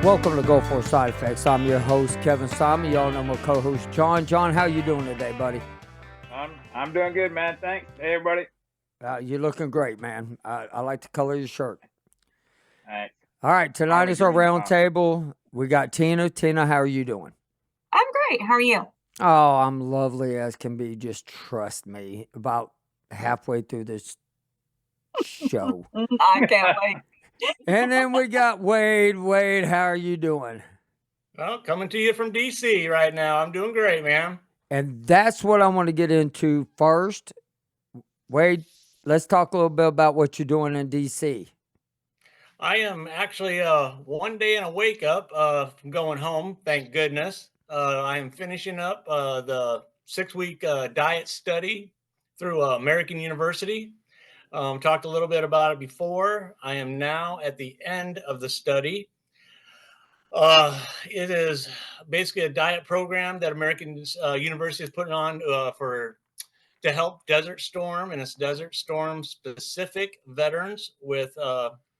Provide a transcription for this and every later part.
Welcome to Go For Side Effects. I'm your host, Kevin Simon. Y'all know my co-host, John. John, how you doing today, buddy? I'm doing good, man. Thanks. Hey, everybody. You're looking great, man. I like the color of your shirt. Thanks. All right, tonight is our round table. We got Tina. Tina, how are you doing? I'm great. How are you? Oh, I'm lovely as can be. Just trust me. About halfway through this show. I can't wait. And then we got Wade. Wade, how are you doing? Well, coming to you from DC right now. I'm doing great, man. And that's what I want to get into first. Wade, let's talk a little bit about what you're doing in DC. I am actually one day in a wake up from going home, thank goodness. I am finishing up the 6-week diet study through American University. Talked a little bit about it before. I am now at the end of the study. It is basically a diet program that American University is putting on to help Desert Storm, and it's Desert Storm specific veterans with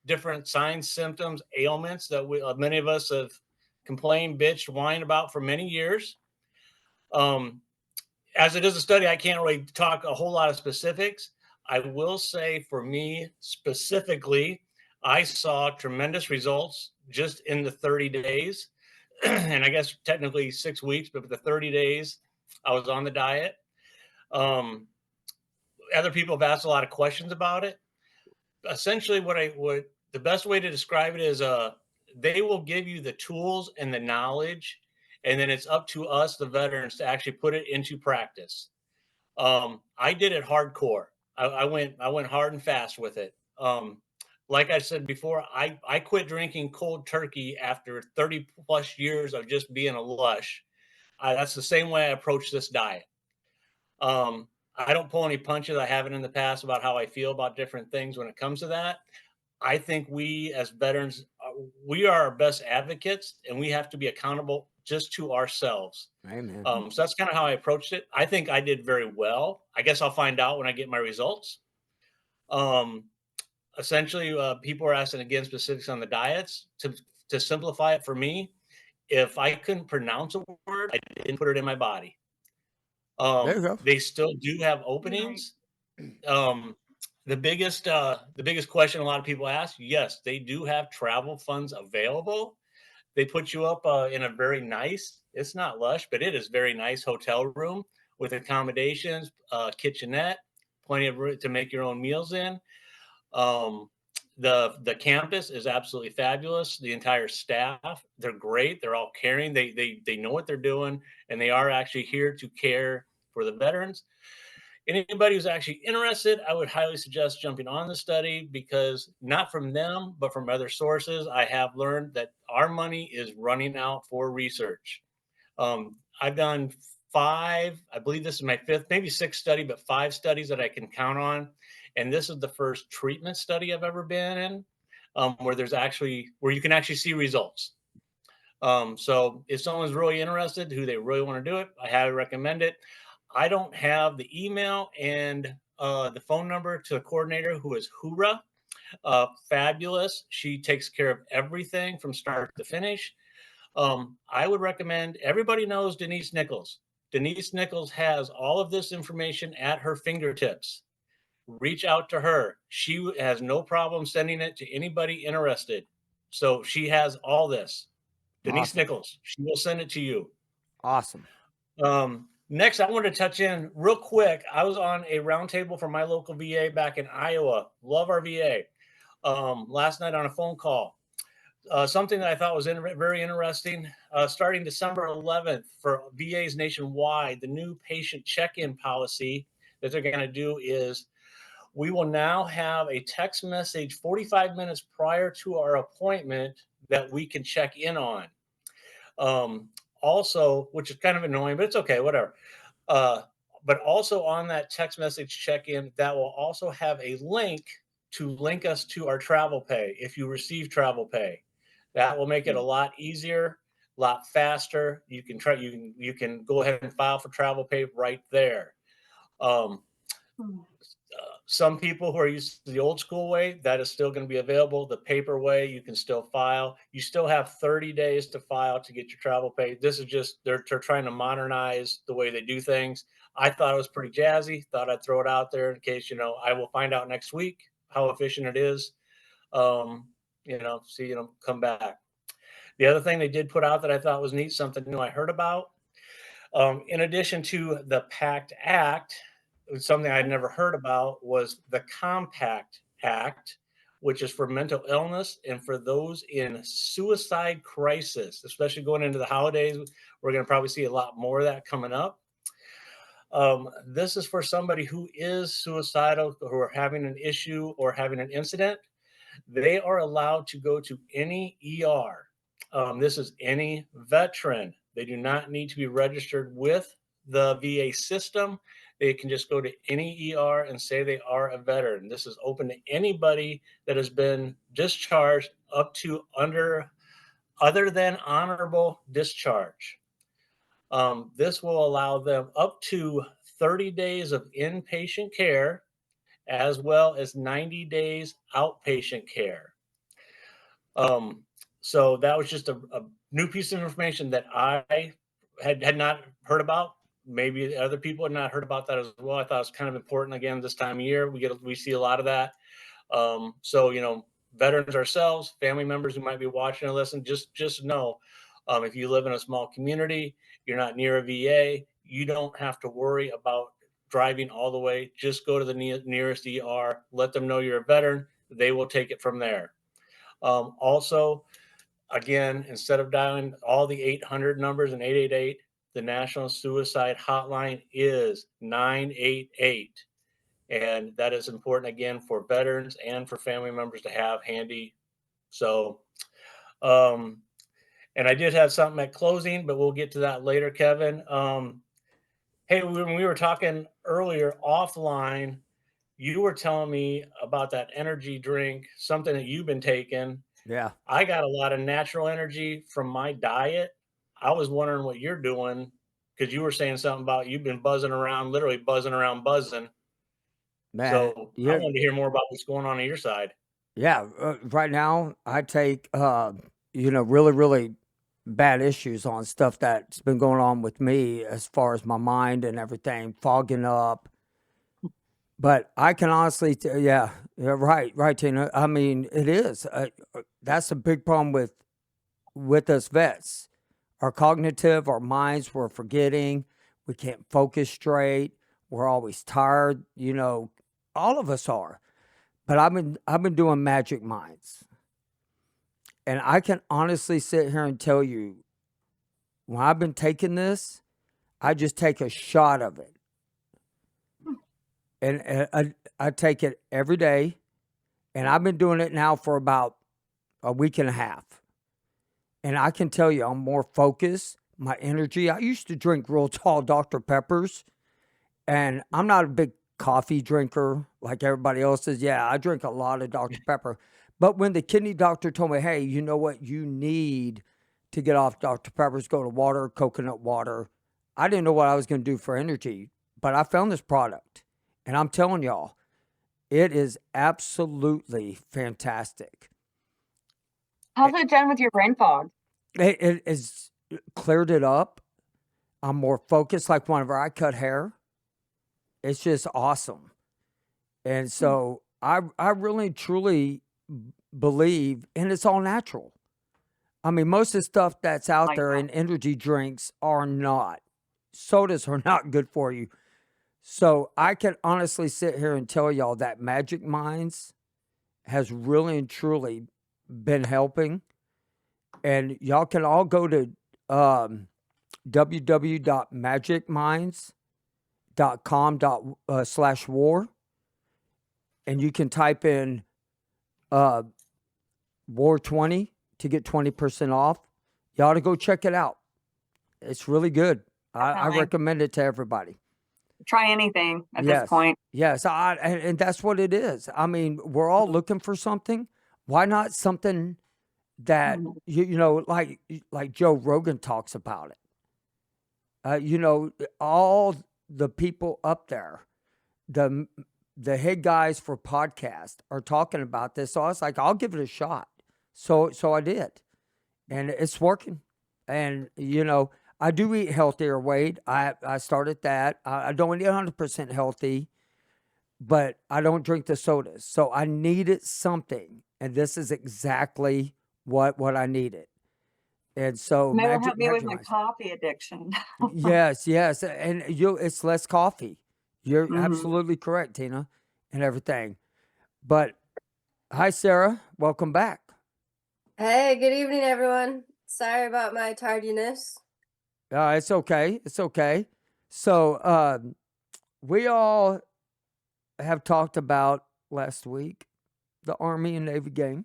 different signs, symptoms, ailments that many of us have complained, bitched, whined about for many years. As it is a study, I can't really talk a whole lot of specifics. I will say for me specifically, I saw tremendous results just in the 30 days. And I guess technically 6 weeks, but for the 30 days, I was on the diet. Other people have asked a lot of questions about it. Essentially, the best way to describe it is they will give you the tools and the knowledge, and then it's up to us, the veterans, to actually put it into practice. I did it hardcore. I went hard and fast with it. Like I said before, I quit drinking cold turkey after 30 plus years of just being a lush. That's the same way I approach this diet. I don't pull any punches. I haven't in the past about how I feel about different things when it comes to that. I think we as veterans, we are our best advocates, and we have to be accountable just to ourselves. Amen. So that's kind of how I approached it. I think I did very well. I guess I'll find out when I get my results. Essentially, people are asking again specifics on the diets. To simplify it for me, if I couldn't pronounce a word, I didn't put it in my body. There you go. They still do have openings. The biggest question a lot of people ask, yes, they do have travel funds available. They put you up in a very nice, it's not lush, but it is very nice hotel room with accommodations, kitchenette, plenty of room to make your own meals in. The campus is absolutely fabulous. The entire staff, they're great. They're all caring. They know what they're doing, and they are actually here to care for the veterans. Anybody who's actually interested, I would highly suggest jumping on the study, because not from them, but from other sources, I have learned that our money is running out for research. I've done 5, I believe this is my 5th, maybe 6th study, but 5 studies that I can count on. And this is the first treatment study I've ever been in where you can actually see results. So if someone's really interested, who they really want to do it, I highly recommend it. I don't have the email and the phone number to the coordinator, who is Hura. Fabulous. She takes care of everything from start to finish. I would recommend, everybody knows Denise Nichols. Denise Nichols has all of this information at her fingertips. Reach out to her. She has no problem sending it to anybody interested. So she has all this. Denise Awesome. Nichols, she will send it to you. Awesome. Next, I wanted to touch in real quick. I was on a roundtable for my local VA back in Iowa. Love our VA. Last night on a phone call. Something that I thought was very interesting. Starting December 11th for VAs nationwide, the new patient check-in policy that they're going to do is we will now have a text message 45 minutes prior to our appointment that we can check in on. Also, which is kind of annoying, but it's okay, whatever. But also on that text message check-in, that will also have a link to link us to our travel pay if you receive travel pay. That will make it a lot easier, a lot faster. You can go ahead and file for travel pay right there. some people who are used to the old school way, that is still going to be available. The paper way, you can still file. You still have 30 days to file to get your travel pay. This is just, they're trying to modernize the way they do things. I thought it was pretty jazzy. Thought I'd throw it out there in case, I will find out next week how efficient it is. Come back. The other thing they did put out that I thought was neat, something new I heard about, in addition to the PACT Act, something I'd never heard about was the Compact Act, which is for mental illness and for those in suicide crisis, especially going into the holidays. We're going to probably see a lot more of that coming up. This is for somebody who is suicidal, who are having an issue or having an incident. They are allowed to go to any ER. This is any veteran. They do not need to be registered with the VA system. They can just go to any ER and say they are a veteran. This is open to anybody that has been discharged up to other than honorable discharge. This will allow them up to 30 days of inpatient care as well as 90 days outpatient care. So that was just a new piece of information that I had not heard about. Maybe other people had not heard about that as well. I thought it was kind of important. Again, this time of year, we see a lot of that. So veterans ourselves, family members who might be watching or listening, just know, if you live in a small community, you're not near a VA, you don't have to worry about driving all the way. Just go to the nearest ER, let them know you're a veteran. They will take it from there. Also, again, instead of dialing all the 800 numbers and 888, the National Suicide Hotline is 988. And that is important, again, for veterans and for family members to have handy. So, and I did have something at closing, but we'll get to that later, Kevin. Hey, when we were talking earlier offline, you were telling me about that energy drink, something that you've been taking. Yeah. I got a lot of natural energy from my diet. I was wondering what you're doing because you were saying something about you've been buzzing around, literally buzzing around, buzzing. Man, So I wanted to hear more about what's going on your side. yeah. Right now, I take, really, really bad issues on stuff that's been going on with me as far as my mind and everything fogging up. But I can honestly, yeah, right, Tina. I mean, it is. That's a big problem with us vets. Our cognitive, our minds, we're forgetting. We can't focus straight. We're always tired. All of us are. But I've been doing Magic Minds, and I can honestly sit here and tell you, when I've been taking this, I just take a shot of it, and I take it every day, and I've been doing it now for about a week and a half, and I can tell you I'm more focused. My energy. I used to drink real tall Dr. Peppers, and I'm not a big coffee drinker like everybody else is. Yeah, I drink a lot of Dr. Pepper. But when the kidney doctor told me, hey, you know what you need to get off Dr. Pepper's, go to water, coconut water. I didn't know what I was going to do for energy, but I found this product. And I'm telling y'all, it is absolutely fantastic. How's it done with your brain fog? It has cleared it up. I'm more focused, like whenever I cut hair. It's just awesome. And so I really, truly believe, and it's all natural. I mean, most of the stuff that's out Like there that. in energy drinks are not. Sodas are not good for you. So I can honestly sit here and tell y'all that Magic Minds has really and truly been helping. And y'all can all go to www.magicminds.com/war, and you can type in war 20 to get 20% off. You ought to go check it out. It's really good. I Definitely. recommend it to everybody. Try anything at Yes. this point. Yes, and that's what it is. I mean, we're all looking for something. Why not something that like Joe Rogan talks about it? All the people up there, the the head guys for podcast are talking about this. So I was like, I'll give it a shot. So I did, and it's working. And I do eat healthier, Wade. I started that. I don't eat 100% healthy, but I don't drink the sodas. So I needed something, and this is exactly what I needed. And so Maybe it'll help me with my Maggi-Mice. coffee addiction. Yes, and it's less coffee. You're Mhm. absolutely correct, Tina, and everything. But hi, Sarah. Welcome back. Hey, good evening, everyone. Sorry about my tardiness. It's okay. It's okay. So we all have talked about last week the Army and Navy game.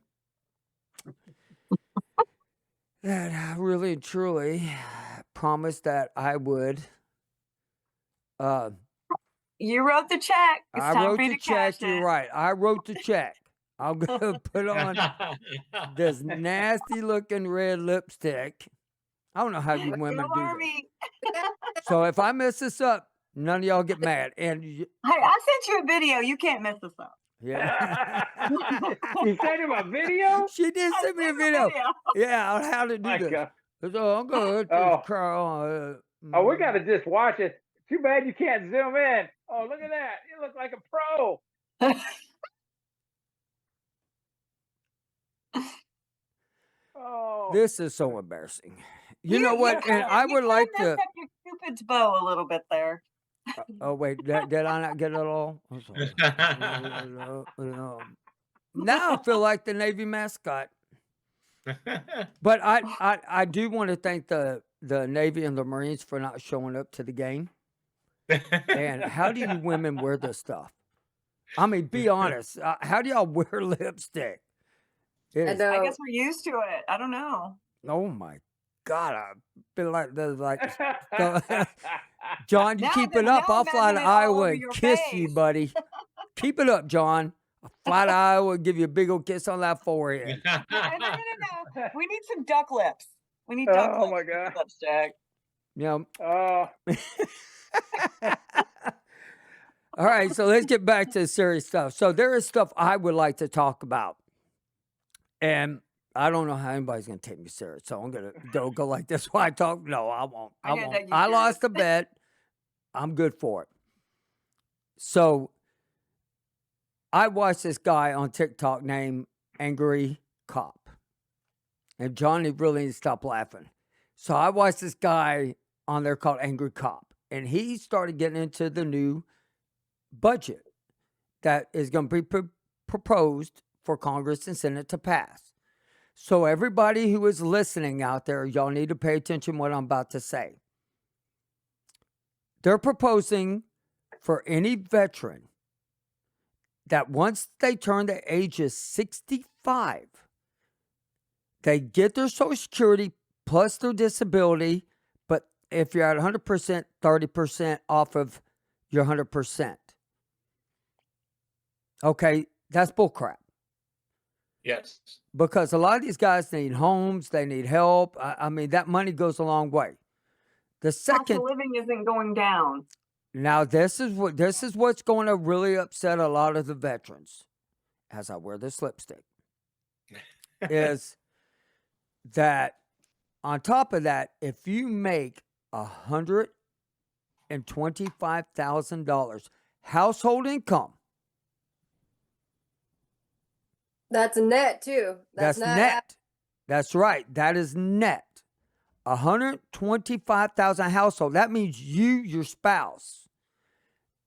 That I really and truly promised that I would. You wrote the check. It's I time wrote for you the to cash check. You're it. right. I wrote the check. I'm gonna put on this nasty looking red lipstick. I don't know how you women Go do this. Army. So if I mess this up, none of y'all get mad. And Hey, I sent you a video. You can't mess this up. yeah, You sent him a video? she did I send me a sent the video. Yeah, on how to do My this. God. So I'm good. Oh. Carl. Oh, we got to just watch it. Too bad you can't zoom in. Oh, look at that. You look like a pro. Oh. This is so embarrassing. You know what? And I would like messed to. up your Cupid's bow a little bit there. Oh wait, did I not get it all? I'm sorry. Now I feel like the Navy mascot. But I do want to thank the Navy and the Marines for not showing up to the game. And how do you women wear this stuff? I mean, be honest. How do y'all wear lipstick? It I is- know. I guess we're used to it. I don't know. oh my God, I feel like there's like John, you Now keep then- it up. now I'll fly to imagine it all Iowa over and your kiss you, face. buddy. Keep it up, John. I'll fly to Iowa and give you a big old kiss on that forehead. No. We need some duck lips. We need duck Oh, lips. my with the God. Lipstick. You know. Oh. All right, so let's get back to the serious stuff. So there is stuff I would like to talk about, and I don't know how anybody's going to take me serious. So I'm going to go like this while I talk. No, I won't. I I'm gonna won't. take you I serious. lost a bet. I'm good for it. So I watched this guy on TikTok named Angry Cop, and Johnny really needs to stop laughing. So I watched this guy on there called Angry Cop, and he started getting into the new budget that is going to be proposed for Congress and Senate to pass. So everybody who is listening out there, y'all need to pay attention to what I'm about to say. They're proposing for any veteran that once they turn the age of 65, they get their Social Security plus their disability, but if you're at 100%, 30% off of your 100%. Okay, that's bullcrap. Yes. Because a lot of these guys need homes, they need help. I mean, that money goes a long way. The Cost second, of living isn't going down. now this is what's going to really upset a lot of the veterans, as I wear this lipstick, is that on top of that, if you make $125,000 household income, That's net too. that's not net. That's right. That is net. 125,000 household. That means you, your spouse.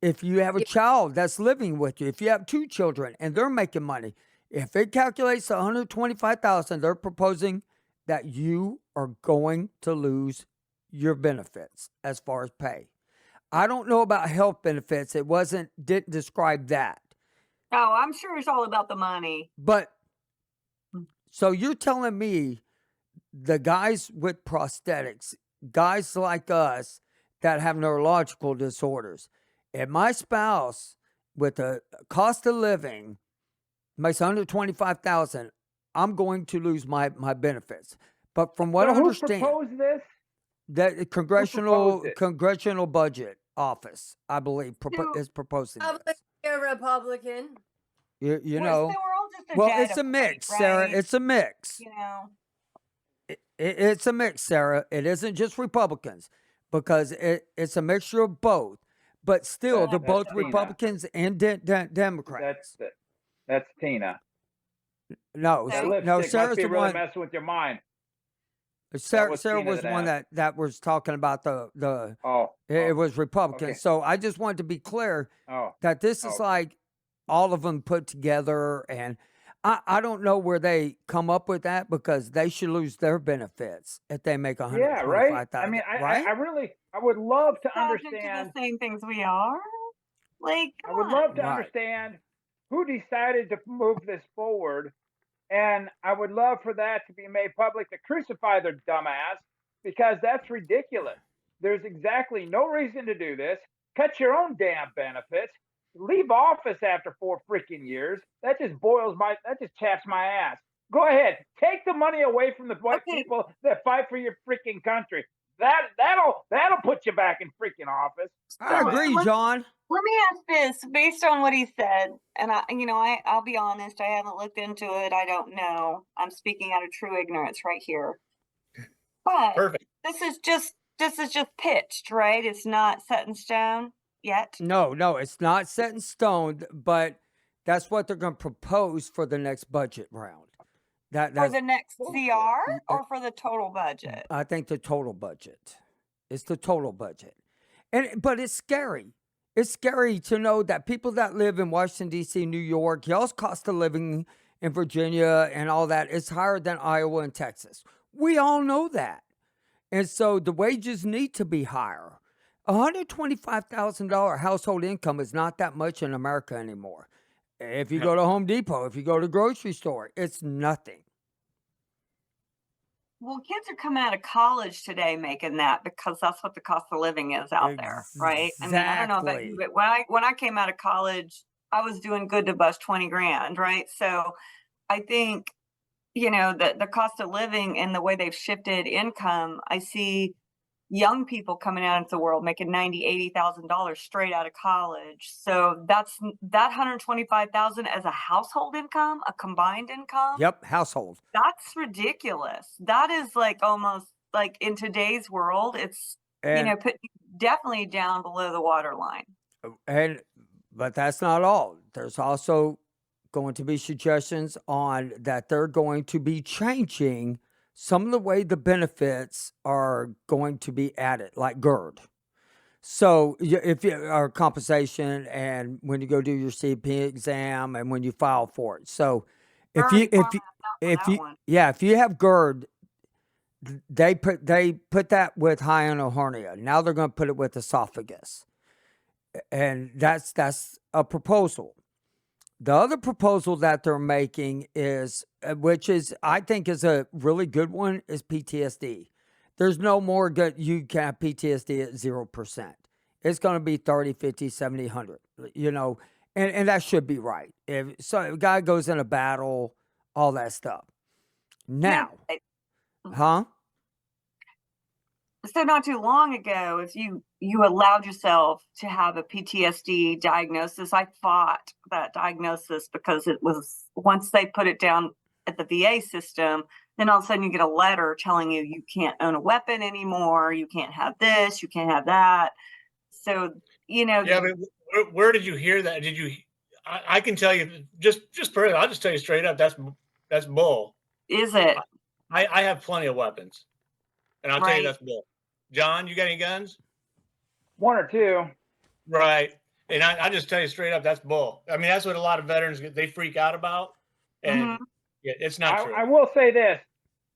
If you have a child that's living with you, if you have two children and they're making money, if it calculates 125,000, they're proposing that you are going to lose your benefits as far as pay. I don't know about health benefits. It didn't describe that. Oh, I'm sure it's all about the money. But so you're telling me the guys with prosthetics, guys like us that have neurological disorders, and my spouse with the cost of living makes $125,000, I'm going to lose my benefits. But from what I Who understand, proposed this? the proposed it? congressional budget office, I believe, Who- is proposing Public this. a Republican. You So know, we're all just a well, jet it's a of mix, light, Sarah. right? It's a mix. You know, It's a mix, Sarah. It isn't just Republicans because it's a mixture of both. But still, they're That's both Tina. Republicans and Democrats. That's Tina. No, That So- lipstick no, must Sarah's be the really one. messing with your mind. Sarah was Sarah Tina was the that one asked. that was talking about the Oh, it was Republicans. okay. So I just wanted to be clear Oh, that this is okay. like all of them put together, and I don't know where they come up with that because they should lose their benefits if they make yeah, right. I 125,000, mean, right? I would love to subject to understand. the same things we are. Like, I come would on. love to Right. understand who decided to move this forward, and I would love for that to be made public to crucify their dumbass because that's ridiculous. There's exactly no reason to do this. Cut your own damn benefits. Leave office after 4 freaking years. That just chaps my ass. Go ahead, take the money away from the white Okay. people that fight for your freaking country. That'll put you back in freaking office. I dumbass. agree, John. Let me ask this based on what he said, and I'll be honest, I haven't looked into it. I don't know. I'm speaking out of true ignorance right here. But Perfect. this is just pitched, right? It's not set in stone yet. No, it's not set in stone, but that's what they're going to propose for the next budget round. For That's the next CR or for the total budget? I think the total budget. It's the total budget. But it's scary. It's scary to know that people that live in Washington, D.C., New York, y'all's cost of living in Virginia and all that is higher than Iowa and Texas. We all know that. And so the wages need to be higher. $125,000 household income is not that much in America anymore. If you go to Home Depot, if you go to the grocery store, it's nothing. Well, kids are coming out of college today making that because that's what the cost of living is out there, right? I mean, I don't know about you, Exactly. but when I came out of college, I was doing good to bust 20 grand, right? So I think, the cost of living and the way they've shifted income, I see young people coming out into the world making $90,000-$80,000 straight out of college. So that 125,000 as a household income, a combined income. Yep, household. That's ridiculous. That is like almost like in today's world, it's And put definitely down below the waterline. but that's not all. There's also going to be suggestions on that they're going to be changing some of the way the benefits are going to be added, like GERD. So if you are compensation and when you go do your CP exam and when you file for it. So if you if you have GERD, they put that with high anal hernia. Now they're going to put it with esophagus, and that's a proposal. The other proposal that they're making is, which is I think is a really good one, is PTSD. There's no more good. You can have PTSD at 0%. It's going to be 30, 50, 70, 100, and that should be right. If a guy goes in a battle, all that stuff. Now, huh? So not too long ago, if you allowed yourself to have a PTSD diagnosis, I fought that diagnosis because it was, once they put it down at the VA system, then all of a sudden you get a letter telling you can't own a weapon anymore, you can't have this, you can't have that. So, Yeah, but where did you hear that? Did you? I can tell you just I'll just tell you straight up. That's bull. Is it? I have plenty of weapons, and I'll tell you that's bull. John, you got any guns? 1 or 2. Right. And I just tell you straight up, that's bull. I mean, that's what a lot of veterans they freak out about, and yeah, it's not true. I will say this: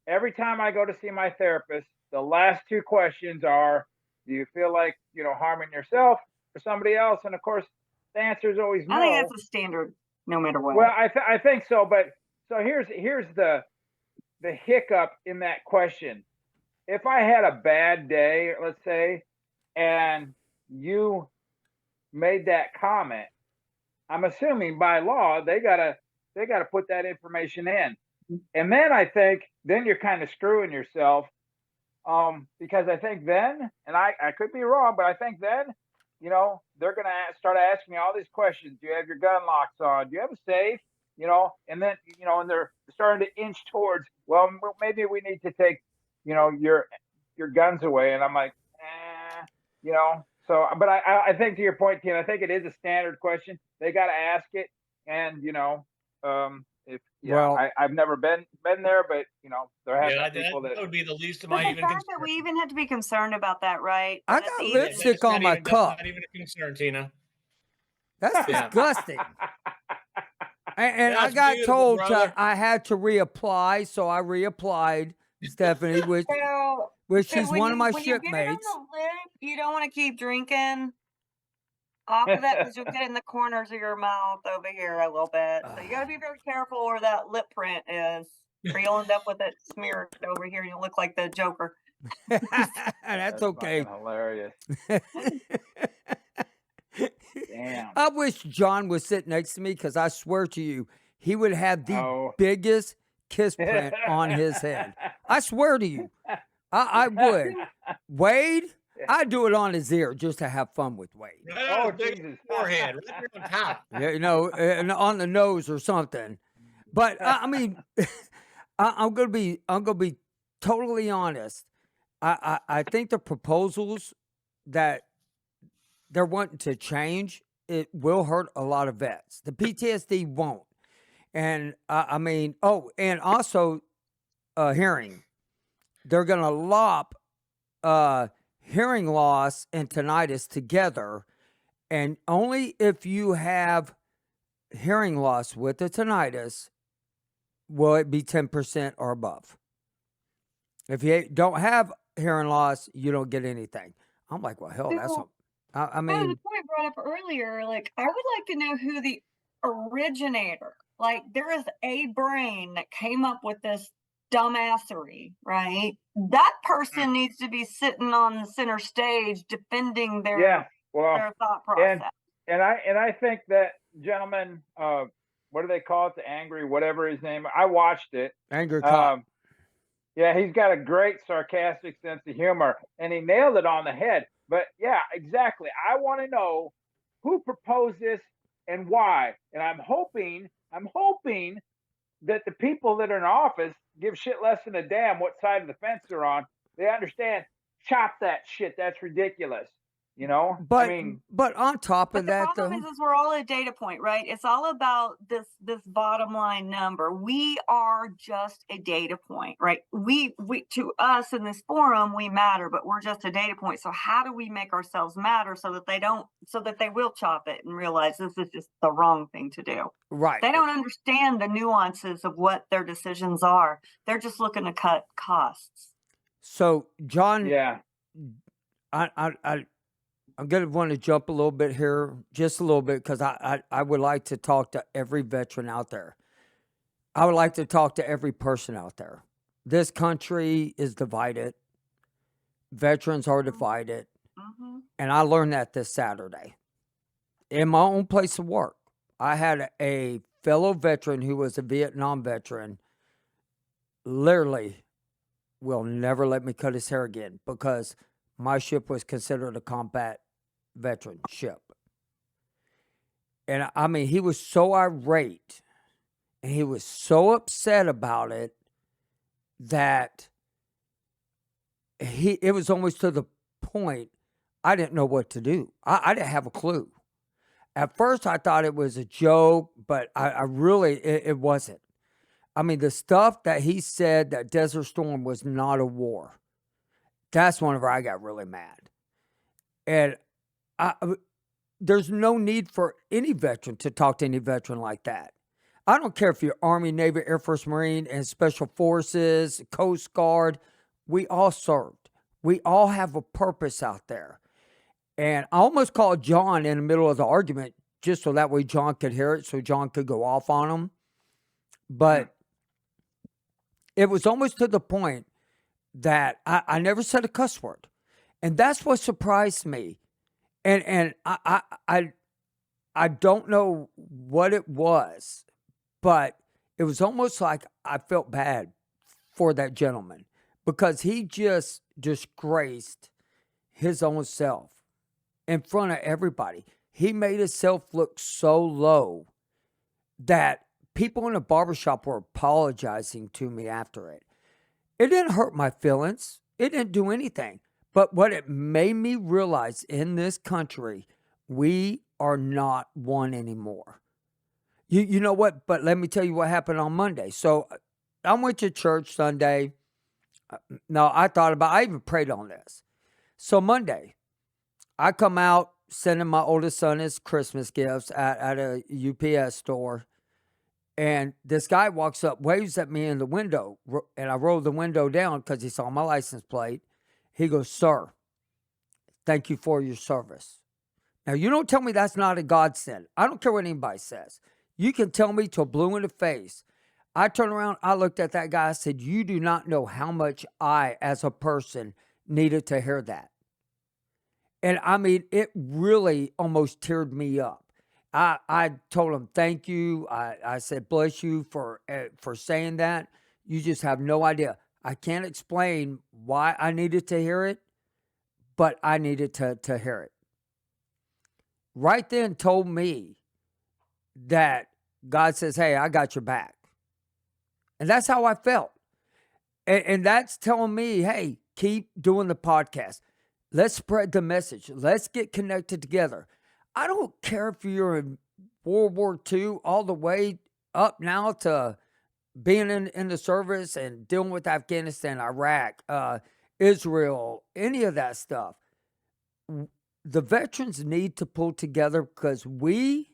every time I go to see my therapist, the last 2 questions are, "Do you feel like harming yourself or somebody else?" And of course, the answer is always no. I think that's a standard, no matter what. Well, I think so, but so here's the hiccup in that question. If I had a bad day, let's say, and you made that comment, I'm assuming by law they gotta put that information in, and then I think then you're kind of screwing yourself, because I think then, and I could be wrong, but I think then you know, they're going to start asking me all these questions. Do you have your gun locks on? Do you have a safe? You know, and then, you know, and they're starting to inch towards, well, maybe we need to take, you know, your guns away. And I'm like, you know, so, but I think to your point, Tina, I think it is a standard question. They got to ask it. And, you know, if, yeah, Well, I've never been there, but, you know, there have Yeah, been people that that, would be the least of But my the even fact that concern. we even have to be concerned about that, right? I And it's got even lipstick on my That's cup. not even a concern, Tina. That's Yeah. disgusting. And I That's got beautiful, told brother. I had to reapply, so I reapplied, Stephanie, which so is one of my when you get it on shipmates. the lip, you don't want to keep drinking off of that because you'll get it in the corners of your mouth over here a little bit. So you got to be very careful where that lip print is, or you'll end up with it smeared over here. You'll look like the Joker. That's okay. fucking hilarious. Damn. I wish John was sitting next to me because I swear to you, he would have the Oh. biggest kiss print on his head. I swear to you, I would. Wade, I'd do it on his ear just to have fun with Wade. Right Oh, on his big Jesus. forehead, right there on top. Yeah, you know, and on the nose or something. But I mean, I'm gonna be totally honest. I think the proposals that they're wanting to change, it will hurt a lot of vets. The PTSD won't. And I mean, oh, and also hearing. They're going to lop hearing loss and tinnitus together. And only if you have hearing loss with the tinnitus will it be 10% or above. If you don't have hearing loss, you don't get anything. I'm like, well, hell, that's So, I the mean, point brought up earlier, like I would like to know who the originator, like there is a brain that came up with this dumbassery, right? That person needs to be sitting on the center stage defending Yeah. Well, their thought process. and I think that gentleman, what do they call it? The angry, whatever his name. I watched it. Angry cop. Yeah, he's got a great sarcastic sense of humor, and he nailed it on the head. But yeah, exactly. I want to know who proposed this and why. And I'm hoping that the people that are in office give shit less than a damn what side of the fence they're on. They understand. Chop that shit. That's ridiculous. You know, But I mean, but on top But of the that, problem though, is we're all a data point, right? It's all about this bottom line number. We are just a data point, right? We to us in this forum, we matter, but we're just a data point. So how do we make ourselves matter so that they will chop it and realize this is just the wrong thing to do? right? They don't understand the nuances of what their decisions are. They're just looking to cut costs. So, John, yeah. I'm going to want to jump a little bit here, just a little bit, because I would like to talk to every veteran out there. I would like to talk to every person out there. This country is divided. Veterans are divided. Mm-hmm. And I learned that this Saturday. In my own place of work, I had a fellow veteran who was a Vietnam veteran literally will never let me cut his hair again because my ship was considered a combat veteran ship. And I mean, he was so irate and he was so upset about it that it was almost to the point I didn't know what to do. I didn't have a clue. At first, I thought it was a joke, but I really, it wasn't. I mean, the stuff that he said that Desert Storm was not a war. That's whenever I got really mad. And there's no need for any veteran to talk to any veteran like that. I don't care if you're Army, Navy, Air Force, Marine, and Special Forces, Coast Guard. We all served. We all have a purpose out there. And I almost called John in the middle of the argument just so that way John could hear it, so John could go off on him. But it was almost to the point that I never said a cuss word. And that's what surprised me. And I don't know what it was, but it was almost like I felt bad for that gentleman because he just disgraced his own self. in front of everybody. He made himself look so low that people in the barbershop were apologizing to me after it. It didn't hurt my feelings. It didn't do anything. But what it made me realize in this country, we are not one anymore. You know what? But let me tell you what happened on Monday. So I went to church Sunday. No, I even prayed on this. So Monday, I come out sending my oldest son his Christmas gifts at a UPS store. And this guy walks up, waves at me in the window, and I roll the window down because he saw my license plate. He goes, "Sir, thank you for your service." Now, you don't tell me that's not a godsend. I don't care what anybody says. You can tell me till blue in the face. I turned around, I looked at that guy, I said, "You do not know how much I, as a person, needed to hear that." And I mean, it really almost teared me up. I told him, "Thank you." I said, "Bless you for saying that. You just have no idea. I can't explain why I needed to hear it, but I needed to hear it." Right then told me that God says, "Hey, I got your back." And that's how I felt. And that's telling me, hey, keep doing the podcast. Let's spread the message. Let's get connected together. I don't care if you're in World War II all the way up now to being in the service and dealing with Afghanistan, Iraq, Israel, any of that stuff. The veterans need to pull together because we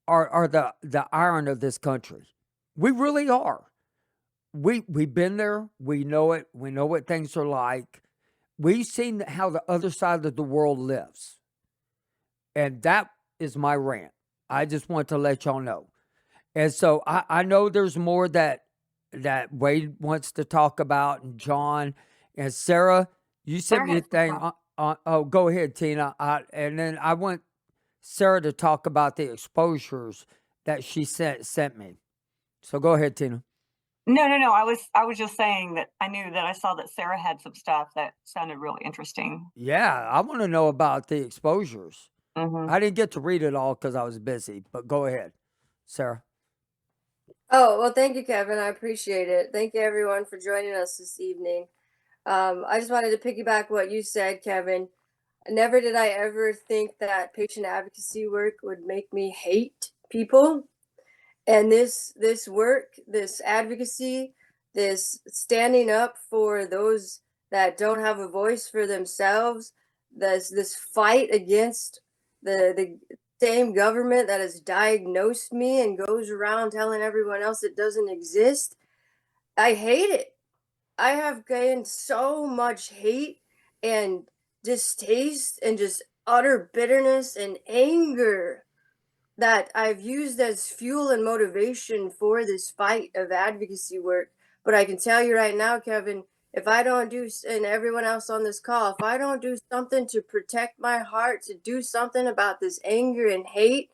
are the iron of this country. We really are. We've been there. We know it. We know what things are like. We've seen how the other side of the world lives. And that is my rant. I just want to let y'all know. And so I know there's more that Wade wants to talk about, and John and Sarah. You sent me a thing. Oh, go ahead, Tina. And then I want Sarah to talk about the exposures that she sent me. So go ahead, Tina. No. I was just saying that I knew that I saw that Sarah had some stuff that sounded really interesting. Yeah, I want to know about the exposures. Mm-hmm. I didn't get to read it all because I was busy, but go ahead, Sarah. Oh, well, thank you, Kevin. I appreciate it. Thank you, everyone, for joining us this evening. I just wanted to piggyback what you said, Kevin. Never did I ever think that patient advocacy work would make me hate people. And this work, this advocacy, this standing up for those that don't have a voice for themselves, this fight against the same government that has diagnosed me and goes around telling everyone else it doesn't exist. I hate it. I have gained so much hate and distaste and just utter bitterness and anger that I've used as fuel and motivation for this fight of advocacy work. But I can tell you right now, Kevin, if I don't do, and everyone else on this call, if I don't do something to protect my heart, to do something about this anger and hate,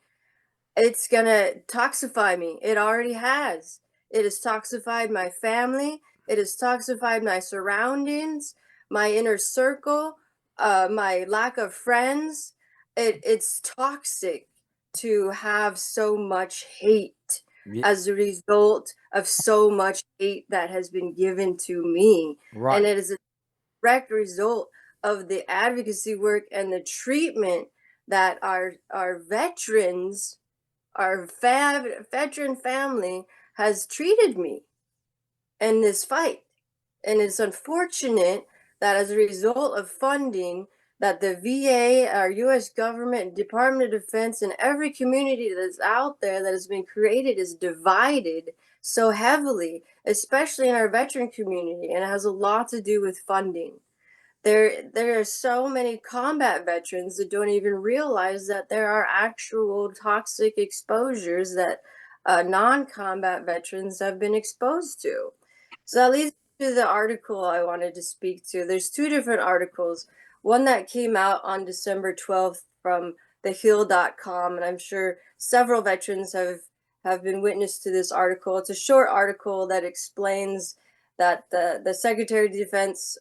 it's gonna toxify me. It already has. It has toxified my family. It has toxified my surroundings, my inner circle, my lack of friends. It's toxic to have so much hate as a result of so much hate that has been given to me. Right. And it is a direct result of the advocacy work and the treatment that our veterans, our veteran family has treated me in this fight. And it's unfortunate that as a result of funding that the VA, our US government, Department of Defense, and every community that's out there that has been created is divided so heavily, especially in our veteran community, and it has a lot to do with funding. There are so many combat veterans that don't even realize that there are actual toxic exposures that non-combat veterans have been exposed to. So that leads to the article I wanted to speak to. There's two different articles. One that came out on December 12th from thehill.com, and I'm sure several veterans have been witness to this article. It's a short article that explains that the Secretary of Defense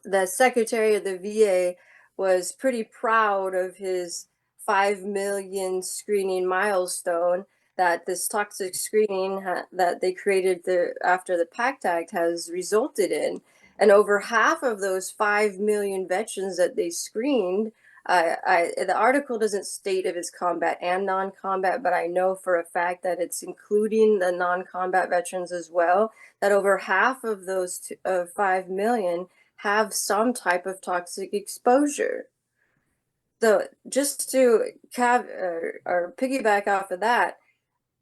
the secretary of the VA was pretty proud of his 5 million screening milestone that this toxic screening that they created after the PACT Act has resulted in. And over half of those 5 million veterans that they screened, the article doesn't state if it's combat and non-combat, but I know for a fact that it's including the non-combat veterans as well, that over half of those 5 million have some type of exposure. So just to or piggyback off of that,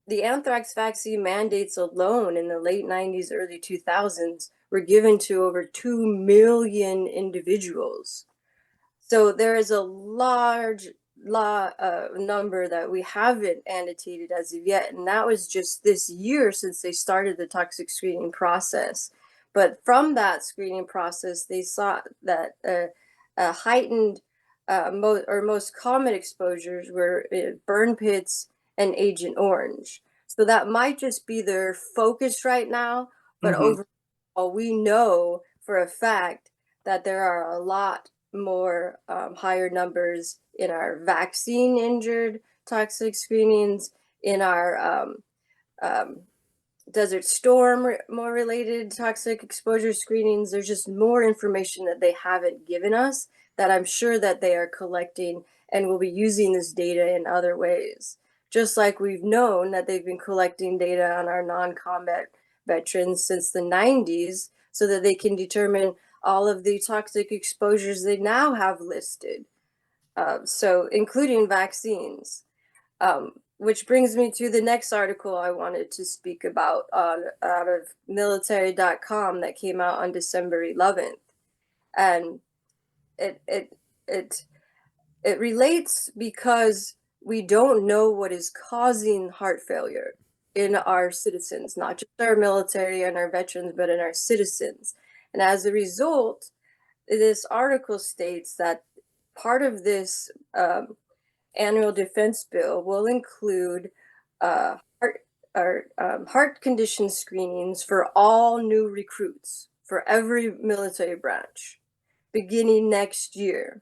the anthrax vaccine mandates alone in the late 90s, early 2000s were given to over 2 million individuals. So there is a large number that we haven't annotated as of yet, and that was just this year since they started the toxic screening process. But from that screening process, they saw that heightened most common exposures were burn pits and Agent Orange. So that might just be their focus right now, but overall, we know for a fact that there are a lot more higher numbers in our vaccine injured toxic screenings, in our Desert Storm more related toxic exposure screenings. There's just more information that they haven't given us that I'm sure that they are collecting and will be using this data in other ways. Just like we've known that they've been collecting data on our non-combat veterans since the 90s so that they can determine all of the toxic exposures they now have listed. So including vaccines. Which brings me to the next article I wanted to speak about out of military.com that came out on December 11th. And it relates because we don't know what is causing heart failure in our citizens, not just our military and our veterans, but in our citizens. And as a result, this article states that part of this annual defense bill will include heart condition screenings for all new recruits for every military branch beginning next year.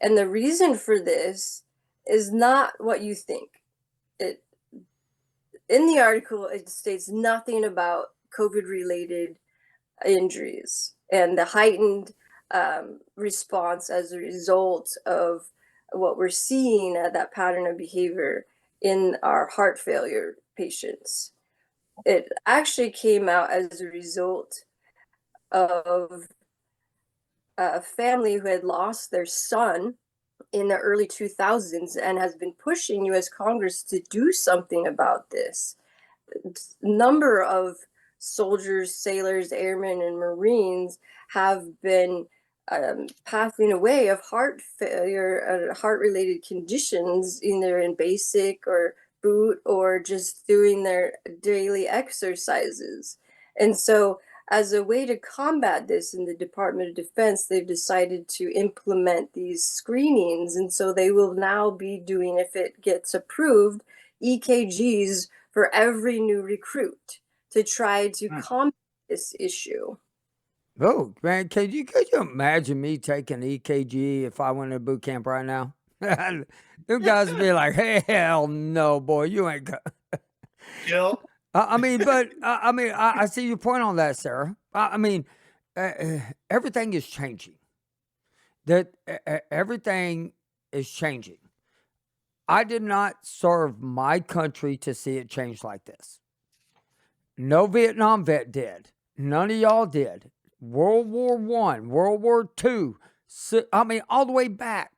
And the reason for this is not what you think. In the article, it states nothing about COVID-related injuries and the heightened response as a result of what we're seeing, that pattern of behavior in our heart failure patients. It actually came out as a result of a family who had lost their son in the early 2000s and has been pushing US Congress to do something about this. Number of soldiers, sailors, airmen, and Marines have been passing away of heart failure, heart-related conditions, either in basic or boot or just doing their daily exercises. And so as a way to combat this in the Department of Defense, they've decided to implement these screenings. And so they will now be doing, if it gets approved, EKGs for every new recruit to try to combat this issue. Oh, man, could you imagine me taking EKG if I went to boot camp right now? You guys would be like, hell no, boy, you ain't Jill? I see your point on that, Sarah. Everything is changing. Everything is changing. I did not serve my country to see it change like this. No Vietnam vet did. None of y'all did. World War I, World War II. All the way back